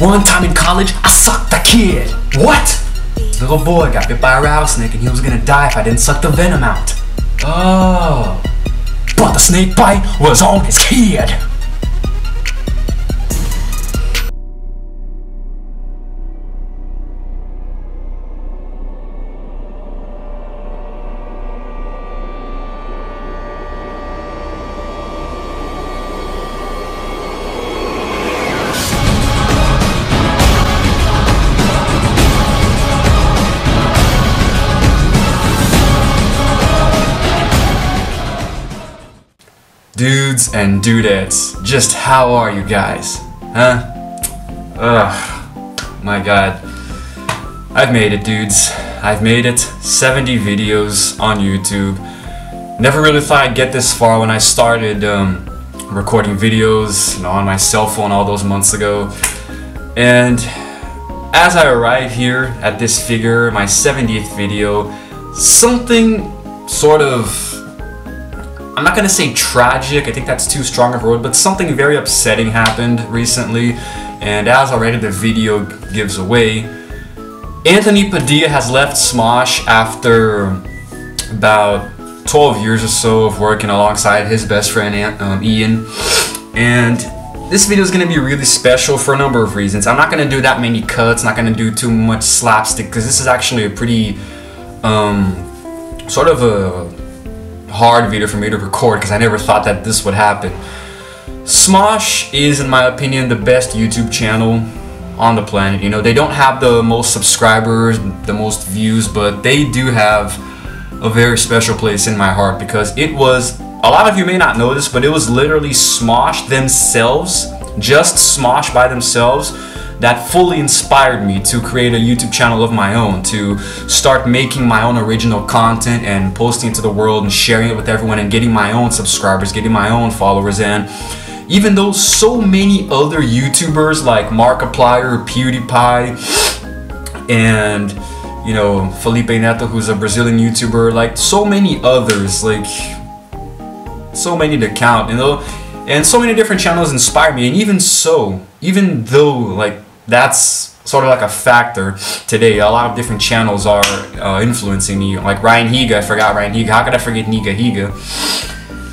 One time in college, I sucked a kid. What? Little boy got bit by a rattlesnake and he was gonna die if I didn't suck the venom out. Oh. But the snake bite was on his head. Dudes and dudettes, just how are you guys? Huh? Ugh, my god. I've made it, dudes. I've made it. 70 videos on YouTube. Never really thought I'd get this far when I started recording videos, you know, on my cell phone all those months ago. And as I arrive here at this figure, my 70th video, something sort of, I'm not gonna say tragic, I think that's too strong of a word, but something very upsetting happened recently, and as already the video gives away, Anthony Padilla has left Smosh after about 12 years or so of working alongside his best friend Ian, and this video is gonna be really special for a number of reasons. I'm not gonna do that many cuts, not gonna do too much slapstick, because this is actually a pretty sort of a hard video for me to record because I never thought that this would happen. Smosh is, in my opinion, the best YouTube channel on the planet. You know, they don't have the most subscribers, the most views, but they do have a very special place in my heart because it was, a lot of you may not know this, but it was literally Smosh themselves, just Smosh by themselves, that fully inspired me to create a YouTube channel of my own, to start making my own original content and posting it to the world and sharing it with everyone and getting my own subscribers, getting my own followers. And even though so many other YouTubers like Markiplier, PewDiePie, and you know, Felipe Neto, who's a Brazilian YouTuber, like so many others, like so many to count, you know, and so many different channels inspire me. And even though like that's sort of like a factor today, a lot of different channels are influencing me, like Ryan Higa. I forgot Ryan Higa. How could I forget Niga Higa?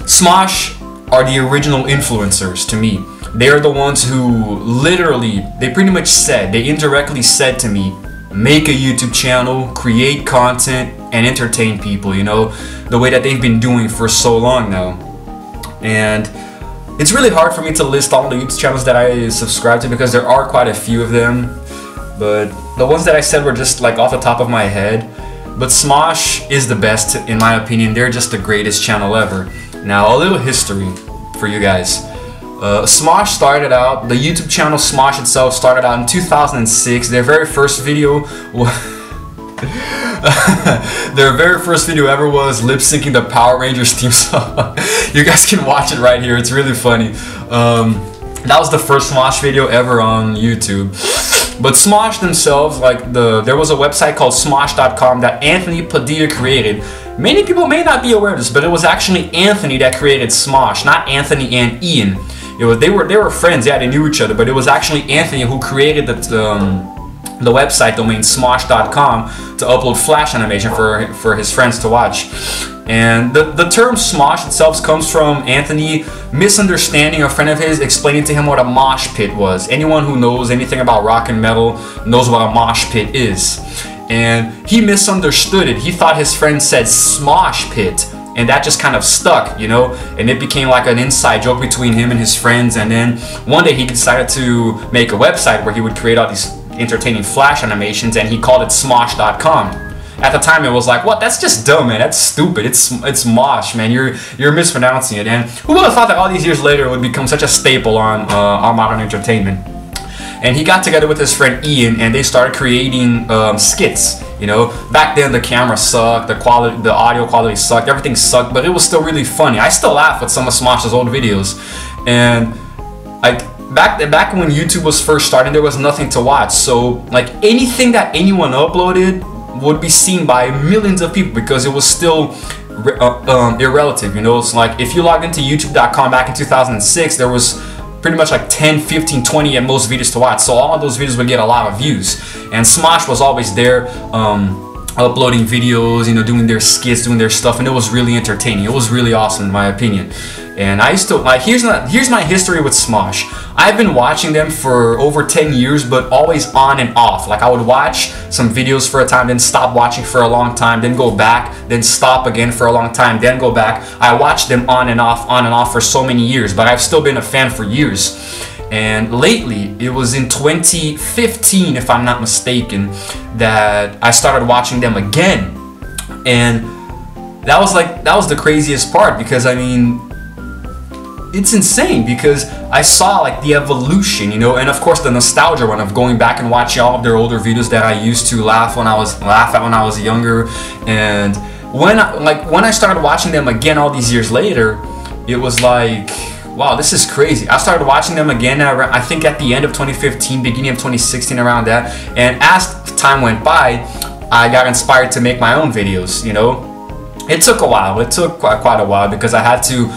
Smosh are the original influencers to me. They're the ones who literally, they pretty much said, they indirectly said to me, make a YouTube channel, create content, and entertain people, you know, the way that they've been doing for so long now. And it's really hard for me to list all the YouTube channels that I subscribe to because there are quite a few of them, but the ones that I said were just like off the top of my head. But Smosh is the best in my opinion. They're just the greatest channel ever. Now a little history for you guys. Smosh started out, the YouTube channel Smosh itself started out in 2006. Their very first video ever was lip syncing the Power Rangers theme song. You guys can watch it right here, it's really funny. That was the first Smosh video ever on YouTube. But Smosh themselves, like there was a website called Smosh.com that Anthony Padilla created. Many people may not be aware of this, but it was actually Anthony that created Smosh, not Anthony and Ian. It was, they were friends, yeah, they knew each other, but it was actually Anthony who created the website domain Smosh.com to upload flash animation for his friends to watch. And the term Smosh itself comes from Anthony misunderstanding a friend of his explaining to him what a mosh pit was. Anyone who knows anything about rock and metal knows what a mosh pit is. And he misunderstood it. He thought his friend said Smosh pit, and that just kind of stuck, you know, and it became like an inside joke between him and his friends. And then one day he decided to make a website where he would create all these entertaining flash animations, and he called it Smosh.com. At the time it was like, what, that's just dumb, man, that's stupid, it's Mosh, man, you're mispronouncing it. And who would have thought that all these years later it would become such a staple on modern entertainment. And he got together with his friend Ian, and they started creating skits. You know, back then the camera sucked, the audio quality sucked, everything sucked, but it was still really funny. I still laugh at some of Smosh's old videos. And like back when YouTube was first starting, there was nothing to watch. So like anything that anyone uploaded would be seen by millions of people because it was still irrelative. You know, it's like if you logged into YouTube.com back in 2006, there was pretty much like 10, 15, 20 at most videos to watch. So all of those videos would get a lot of views. And Smosh was always there, uploading videos, you know, doing their skits, doing their stuff, and it was really entertaining. It was really awesome in my opinion. And I used to like, here's my history with Smosh. I've been watching them for over 10 years, but always on and off. Like I would watch some videos for a time, then stop watching for a long time, then go back, then stop again for a long time, then go back. I watched them on and off for so many years, but I've still been a fan for years. And lately, it was in 2015, if I'm not mistaken, that I started watching them again. And that was the craziest part, because I mean, it's insane, because I saw like the evolution, you know, and of course the nostalgia one of going back and watching all of their older videos that I used to laugh at when I was younger. And when I started watching them again all these years later, it was like, wow, this is crazy. I started watching them again, I think at the end of 2015, beginning of 2016, around that. And as time went by, I got inspired to make my own videos, you know. It took a while. It took quite a while, because I had to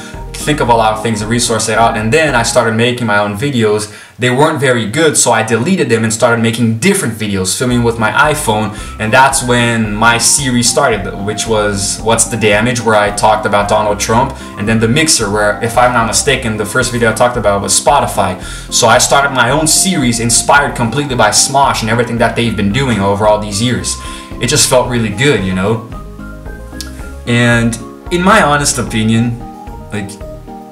think of a lot of things and resource it out. And then I started making my own videos. They weren't very good, so I deleted them and started making different videos, filming with my iPhone. And that's when my series started, which was What's the Damage, where I talked about Donald Trump, and then The Mixer, where, if I'm not mistaken, the first video I talked about was Spotify. So I started my own series inspired completely by Smosh and everything that they've been doing over all these years. It just felt really good, you know. And in my honest opinion, like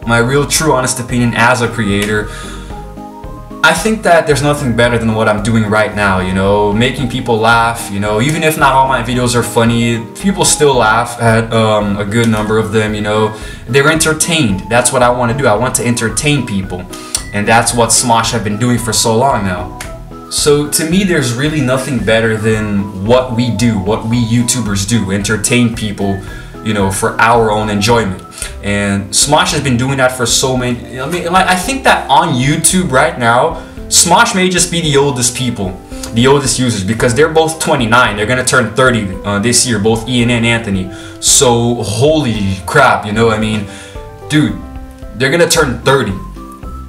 my real true honest opinion as a creator, I think that there's nothing better than what I'm doing right now, you know, making people laugh, you know. Even if not all my videos are funny, people still laugh at a good number of them, you know. They're entertained. That's what I want to do. I want to entertain people, and that's what Smosh have been doing for so long now. So to me, there's really nothing better than what we do, what we YouTubers do, entertain people, you know, for our own enjoyment. And Smosh has been doing that for so many, I mean, like, I think that on YouTube right now, Smosh may just be the oldest people, the oldest users, because they're both 29. They're gonna turn 30 this year, both Ian and Anthony. So holy crap, you know, I mean, dude, they're gonna turn 30.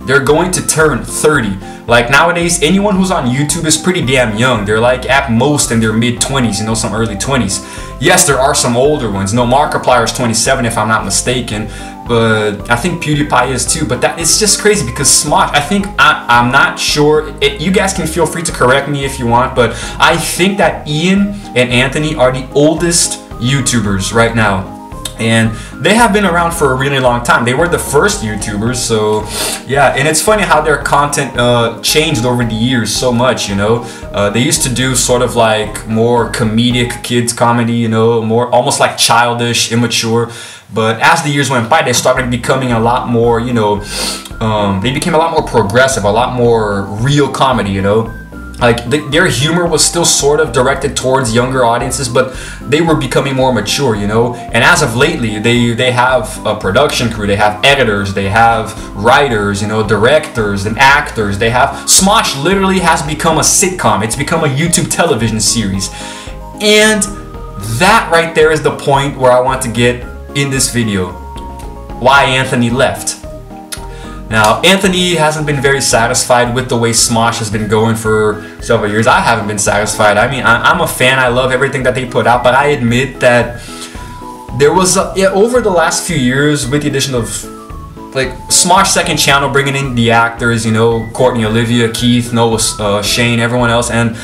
They're going to turn 30. Like nowadays, anyone who's on YouTube is pretty damn young. They're like at most in their mid-20s, you know, some early 20s. Yes, there are some older ones. No, Markiplier is 27 if I'm not mistaken, but I think PewDiePie is too. But that it's just crazy, because Smosh, I think, I'm not sure, you guys can feel free to correct me if you want, but I think that Ian and Anthony are the oldest YouTubers right now. And they have been around for a really long time. They were the first YouTubers, so yeah. And it's funny how their content changed over the years so much, you know. They used to do sort of like more comedic kids comedy, you know, more almost like childish, immature. But as the years went by, they started becoming a lot more, you know, they became a lot more progressive, a lot more real comedy, you know. Like their humor was still sort of directed towards younger audiences, but they were becoming more mature, you know. And as of lately, they have a production crew, they have editors, they have writers, you know, directors and actors. They have Smosh literally has become a sitcom. It's become a YouTube television series. And that right there is the point where I want to get in this video. Why Anthony left. Now, Anthony hasn't been very satisfied with the way Smosh has been going for several years. I haven't been satisfied. I mean, I'm a fan. I love everything that they put out, but I admit that there was, over the last few years, with the addition of, like, Smosh second channel, bringing in the actors, you know, Courtney, Olivia, Keith, Noah, Shane, everyone else, and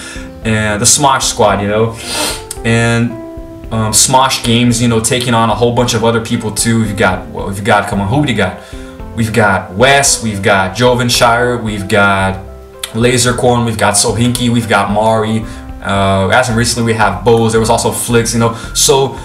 the Smosh squad, you know, and Smosh Games, you know, taking on a whole bunch of other people too. We've got, come on, who do you got? We've got Wes, we've got Jovenshire, we've got Lasercorn, we've got Sohinki, we've got Mari. As of recently, we have Bose. There was also Flix, you know. So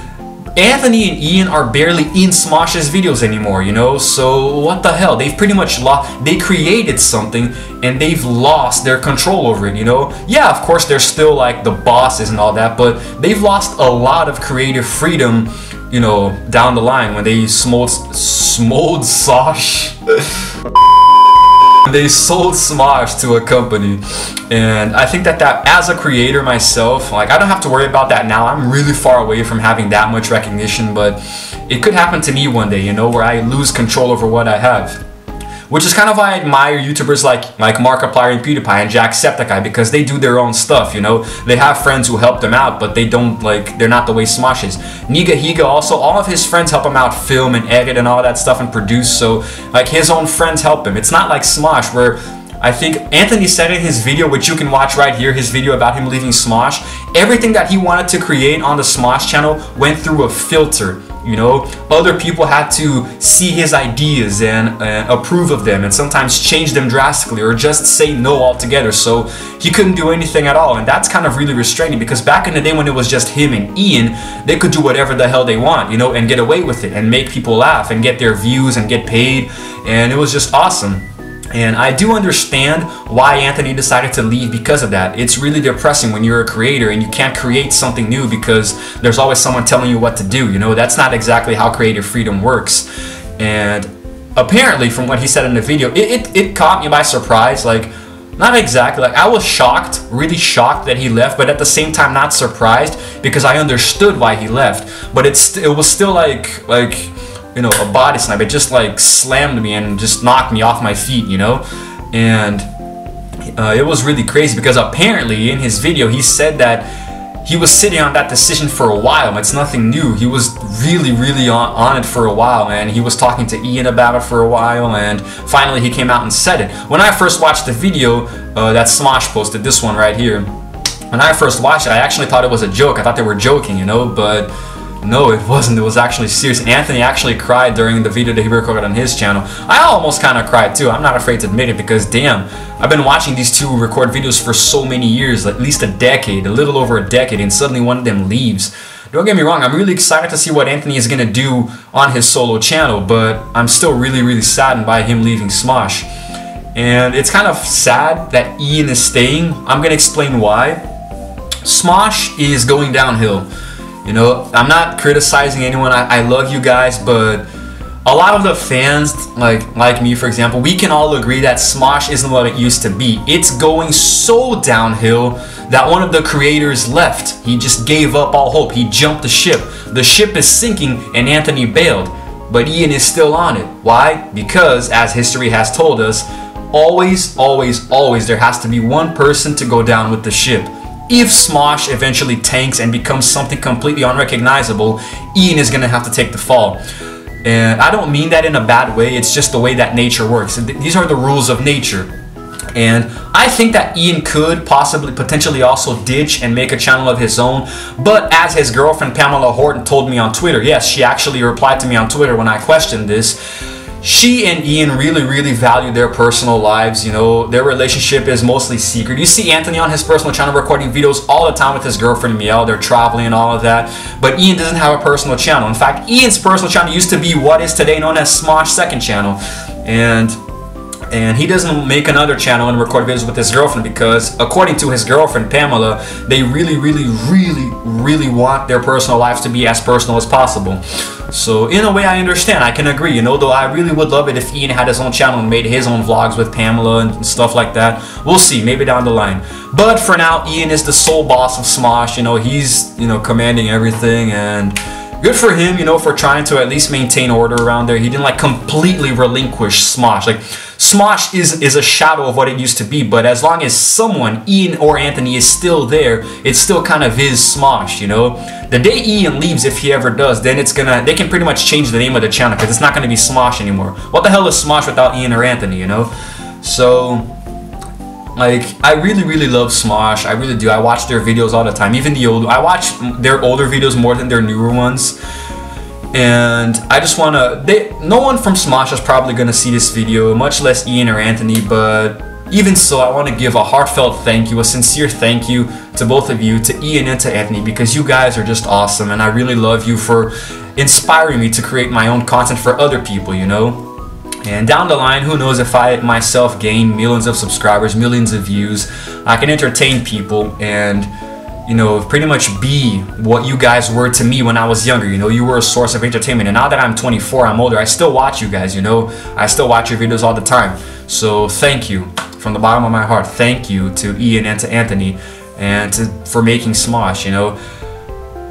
Anthony and Ian are barely in Smosh's videos anymore, you know. So what the hell? They've pretty much lost. They created something and they've lost their control over it, you know. Yeah, of course, they're still like the bosses and all that, but they've lost a lot of creative freedom, you know, down the line when they sold Smosh to a company. And I think that as a creator myself, like, I don't have to worry about that now. I'm really far away from having that much recognition, but it could happen to me one day, you know, where I lose control over what I have. which is kind of why I admire YouTubers like Markiplier and PewDiePie and Jacksepticeye, because they do their own stuff, you know. They have friends who help them out, but they don't, like, they're not the way Smosh is. Higa also, all of his friends help him out, film and edit and all that stuff and produce, so like his own friends help him. It's not like Smosh, where I think Anthony said in his video, which you can watch right here, his video about him leaving Smosh, everything that he wanted to create on the Smosh channel went through a filter. You know, other people had to see his ideas and approve of them, and sometimes change them drastically or just say no altogether. So he couldn't do anything at all, and that's kind of really restraining, because back in the day when it was just him and Ian, they could do whatever the hell they want, you know, and get away with it and make people laugh and get their views and get paid, and it was just awesome. And I do understand why Anthony decided to leave because of that. It's really depressing when you're a creator and you can't create something new because there's always someone telling you what to do. You know, that's not exactly how creative freedom works. And apparently, from what he said in the video, it caught me by surprise. Like, not exactly. Like, I was shocked, really shocked that he left, but at the same time not surprised, because I understood why he left. But it was still like you know, a body slam. It just like slammed me and just knocked me off my feet, you know. And it was really crazy, because apparently in his video he said that he was sitting on that decision for a while. It's nothing new. He was really on it for a while, and he was talking to Ian about it for a while, and finally he came out and said it. When I first watched the video that Smosh posted, this one right here, when I first watched it, I actually thought it was a joke. I thought they were joking, you know, but no, it wasn't. It was actually serious. Anthony actually cried during the video that he recorded on his channel. I almost kind of cried too. I'm not afraid to admit it, because damn, I've been watching these two record videos for so many years, at least a decade, a little over a decade, and suddenly one of them leaves. Don't get me wrong, I'm really excited to see what Anthony is going to do on his solo channel, but I'm still really saddened by him leaving Smosh. And it's kind of sad that Ian is staying. I'm going to explain why. Smosh is going downhill. You know, I'm not criticizing anyone. I love you guys, but a lot of the fans, like me, for example, we can all agree that Smosh isn't what it used to be. It's going so downhill that one of the creators left. He just gave up all hope. He jumped the ship. The ship is sinking, and Anthony bailed. But Ian is still on it. Why? Because, as history has told us, always there has to be one person to go down with the ship. If Smosh eventually tanks and becomes something completely unrecognizable, Ian is gonna have to take the fall. And I don't mean that in a bad way, it's just the way that nature works. These are the rules of nature. And I think that Ian could potentially also ditch and make a channel of his own, but as his girlfriend Pamela Horton told me on Twitter, yes, she actually replied to me on Twitter when I questioned this, she and Ian really value their personal lives. You know, their relationship is mostly secret. You see Anthony on his personal channel recording videos all the time with his girlfriend Miel. They're traveling and all of that. But Ian doesn't have a personal channel. In fact, Ian's personal channel used to be what is today known as Smosh second channel. And he doesn't make another channel and record videos with his girlfriend because, according to his girlfriend Pamela, they really want their personal lives to be as personal as possible. So in a way I understand, I can agree, you know, though I really would love it if Ian had his own channel and made his own vlogs with Pamela and stuff like that. We'll see, maybe down the line. But for now, Ian is the sole boss of Smosh, you know, he's, you know, commanding everything, and good for him, you know, for trying to at least maintain order around there. He didn't like completely relinquish Smosh. Like, Smosh is a shadow of what it used to be, but as long as someone, Ian or Anthony, is still there, it's still kind of his Smosh, you know. The day Ian leaves, if he ever does, then they can pretty much change the name of the channel because it's not going to be Smosh anymore. What the hell is Smosh without Ian or Anthony, you know? So, like, I really love Smosh. I really do. I watch their videos all the time. Even I watch their older videos more than their newer ones. And I just wanna, no one from Smosh is probably gonna see this video, much less Ian or Anthony, but even so, I want to give a heartfelt thank you, a sincere thank you to both of you, to Ian and to Anthony, because you guys are just awesome, and I really love you for inspiring me to create my own content for other people, you know. And down the line, who knows, if I myself gain millions of subscribers, millions of views, I can entertain people and, you know, pretty much be what you guys were to me when I was younger. You know, you were a source of entertainment, and now that I'm 24, I'm older, I still watch you guys, you know. I still watch your videos all the time. So thank you from the bottom of my heart. Thank you to Ian and to Anthony and for making Smosh, you know.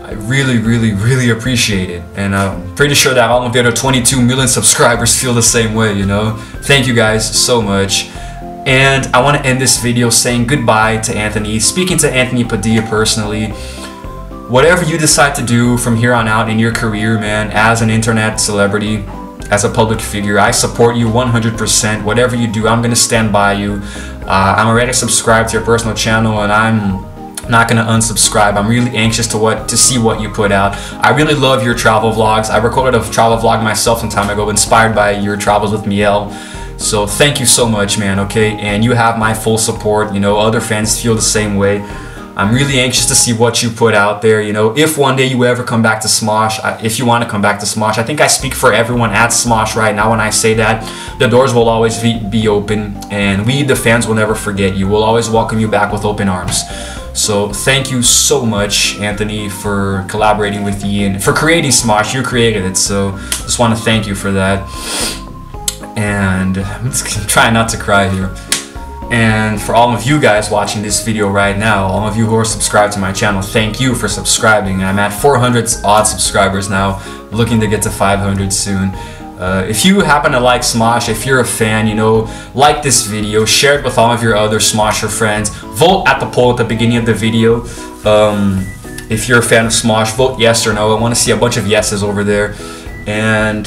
I really, really, really appreciate it. And I'm pretty sure that all of the other 22 million subscribers feel the same way, you know? Thank you guys so much. And I want to end this video saying goodbye to Anthony, speaking to Anthony Padilla personally. Whatever you decide to do from here on out in your career, man, as an internet celebrity, as a public figure, I support you 100%. Whatever you do, I'm going to stand by you. I'm already subscribed to your personal channel, and I'm not going to unsubscribe. I'm really anxious to see what you put out. I really love your travel vlogs. I recorded a travel vlog myself some time ago, inspired by your travels with Miel. So thank you so much, man, okay? And you have my full support. You know, other fans feel the same way. I'm really anxious to see what you put out there. You know, if one day you ever come back to Smosh, if you want to come back to Smosh, I think I speak for everyone at Smosh right now when I say that. The doors will always be open, and we, the fans, will never forget you. We'll always welcome you back with open arms. So thank you so much, Anthony, for collaborating with Ian, for creating Smosh. You created it, so just want to thank you for that. And I'm just trying not to cry here. And for all of you guys watching this video right now, all of you who are subscribed to my channel, thank you for subscribing. I'm at 400 odd subscribers now, looking to get to 500 soon. If you happen to like Smosh, if you're a fan, you know, like this video, share it with all of your other Smosher friends, vote at the poll at the beginning of the video. If you're a fan of Smosh, vote yes or no. I want to see a bunch of yeses over there. And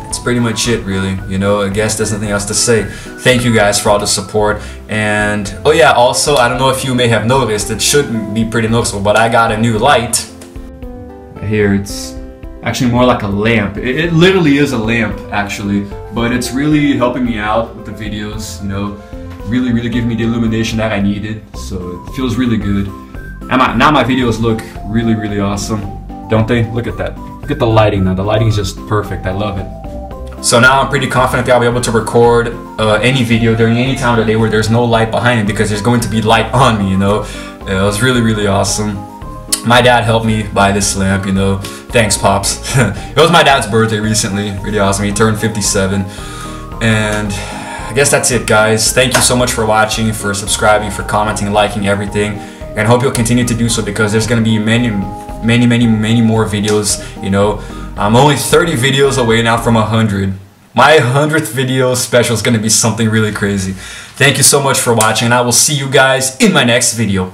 that's pretty much it, really. You know, I guess there's nothing else to say. Thank you guys for all the support. And oh yeah, also, I don't know if you may have noticed, it should be pretty noticeable, but I got a new light. Here, it's actually more like a lamp. It literally is a lamp, actually, but it's really helping me out with the videos, you know, really giving me the illumination that I needed, so it feels really good. And now my videos look really awesome, don't they? Look at that. Look at the lighting now. The lighting is just perfect. I love it. So now I'm pretty confident that I'll be able to record any video during any time of the day where there's no light behind it, because there's going to be light on me, you know. It was really awesome. My dad helped me buy this lamp, you know. Thanks, Pops. It was my dad's birthday recently. Really awesome. He turned 57. And I guess that's it, guys. Thank you so much for watching, for subscribing, for commenting, liking everything. And I hope you'll continue to do so, because there's going to be many more videos, you know. I'm only 30 videos away now from 100. My 100th video special is going to be something really crazy. Thank you so much for watching, and I will see you guys in my next video.